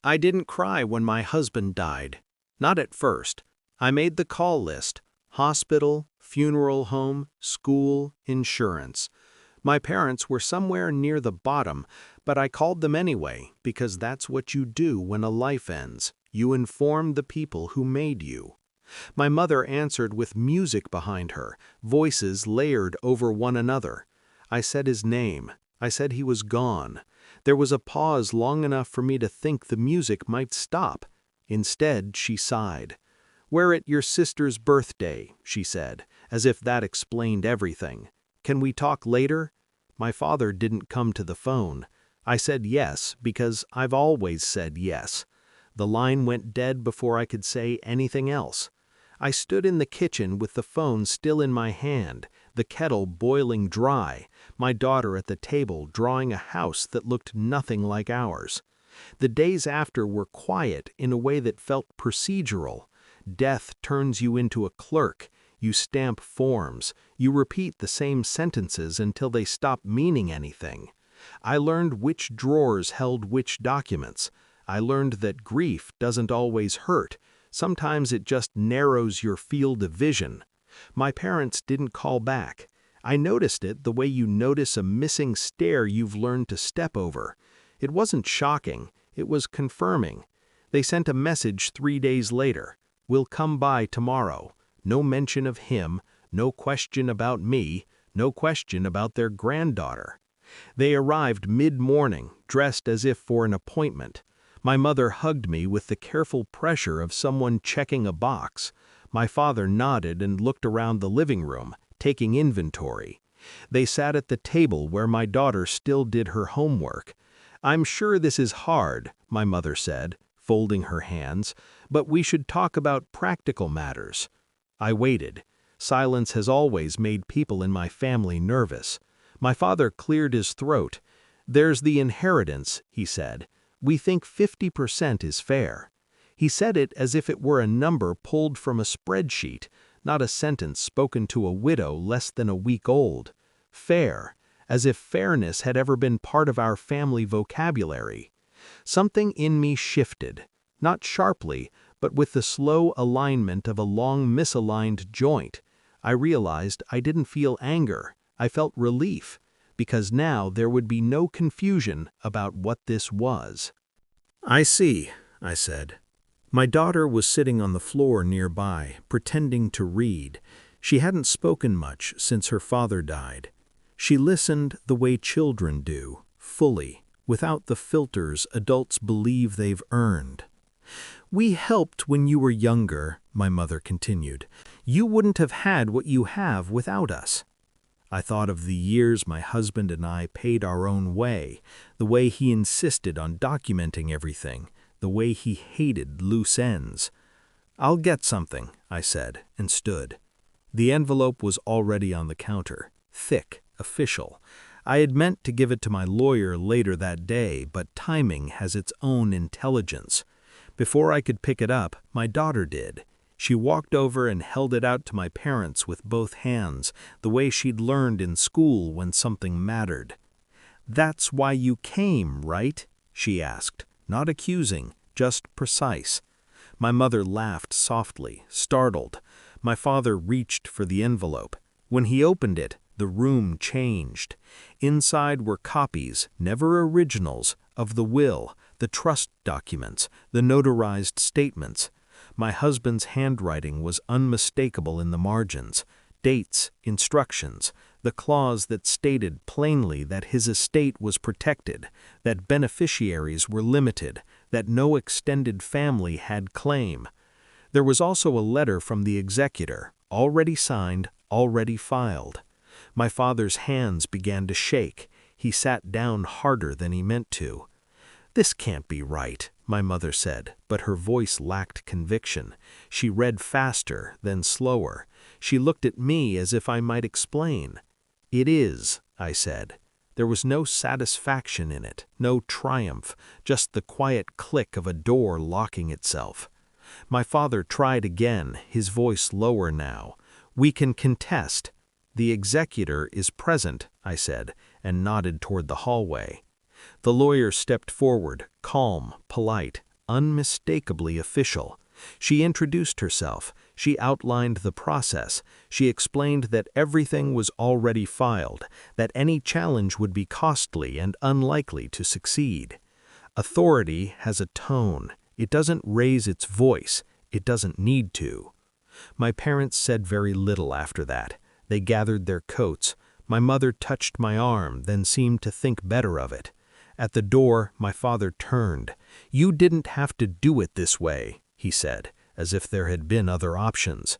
I didn't cry when my husband died. Not at first. I made the call list: hospital, funeral home, school, insurance. My parents were somewhere near the bottom, but I called them anyway because that's what you do when a life ends. You inform the people who made you. My mother answered with music behind her, voices layered over one another. I said his name. I said he was gone. There was a pause long enough for me to think the music might stop. Instead, she sighed. "We're at your sister's birthday," she said, as if that explained everything. "Can we talk later?" My father didn't come to the phone. I said yes, because I've always said yes. The line went dead before I could say anything else. I stood in the kitchen with the phone still in my hand, the kettle boiling dry, my daughter at the table drawing a house that looked nothing like ours. The days after were quiet in a way that felt procedural. Death turns you into a clerk. You stamp forms. You repeat the same sentences until they stop meaning anything. I learned which drawers held which documents. I learned that grief doesn't always hurt. Sometimes it just narrows your field of vision. My parents didn't call back. I noticed it the way you notice a missing stair you've learned to step over. It wasn't shocking. It was confirming. They sent a message 3 days later. "We'll come by tomorrow." No mention of him, no question about me, no question about their granddaughter. They arrived mid-morning, dressed as if for an appointment. My mother hugged me with the careful pressure of someone checking a box. My father nodded and looked around the living room, taking inventory. They sat at the table where my daughter still did her homework. "I'm sure this is hard," my mother said, folding her hands, "but we should talk about practical matters." I waited. Silence has always made people in my family nervous. My father cleared his throat. "There's the inheritance," he said. "We think 50% is fair." He said it as if it were a number pulled from a spreadsheet, not a sentence spoken to a widow less than a week old. Fair, as if fairness had ever been part of our family vocabulary. Something in me shifted, not sharply, but with the slow alignment of a long misaligned joint. I realized I didn't feel anger. I felt relief, because now there would be no confusion about what this was. "I see," I said. My daughter was sitting on the floor nearby, pretending to read. She hadn't spoken much since her father died. She listened the way children do, fully, without the filters adults believe they've earned. "We helped when you were younger," my mother continued. "You wouldn't have had what you have without us." I thought of the years my husband and I paid our own way, the way he insisted on documenting everything, the way he hated loose ends. "I'll get something," I said, and stood. The envelope was already on the counter, thick, official. I had meant to give it to my lawyer later that day, but timing has its own intelligence. Before I could pick it up, my daughter did. She walked over and held it out to my parents with both hands, the way she'd learned in school when something mattered. "That's why you came, right?" she asked, not accusing, just precise. My mother laughed softly, startled. My father reached for the envelope. When he opened it, the room changed. Inside were copies, never originals, of the will, the trust documents, the notarized statements. My husband's handwriting was unmistakable in the margins. Dates, instructions, the clause that stated plainly that his estate was protected, that beneficiaries were limited, that no extended family had claim. There was also a letter from the executor, already signed, already filed. My father's hands began to shake. He sat down harder than he meant to. "This can't be right," my mother said, but her voice lacked conviction. She read faster, then slower. She looked at me as if I might explain. "It is," I said. There was no satisfaction in it, no triumph, just the quiet click of a door locking itself. My father tried again, his voice lower now. "We can contest." "The executor is present," I said, and nodded toward the hallway. The lawyer stepped forward, calm, polite. unmistakably official. She introduced herself, she outlined the process, she explained that everything was already filed, that any challenge would be costly and unlikely to succeed. Authority has a tone. It doesn't raise its voice. It doesn't need to. My parents said very little after that. They gathered their coats. My mother touched my arm, then seemed to think better of it. At the door, my father turned. "You didn't have to do it this way," he said, as if there had been other options.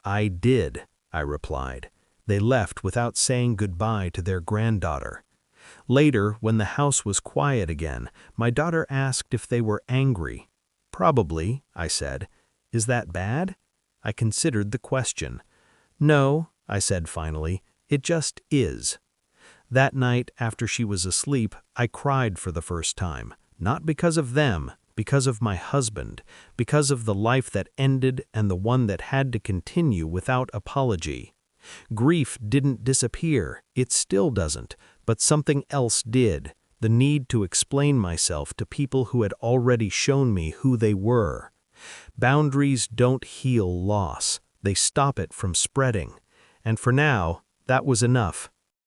"I did," I replied. They left without saying goodbye to their granddaughter. Later, when the house was quiet again, my daughter asked if they were angry. "Probably," I said. "Is that bad?" I considered the question. "No," I said finally, "it just is." That night, after she was asleep, I cried for the first time, not because of them, because of my husband, because of the life that ended and the one that had to continue without apology. Grief didn't disappear, it still doesn't, but something else did, the need to explain myself to people who had already shown me who they were. Boundaries don't heal loss, they stop it from spreading. And for now, that was enough.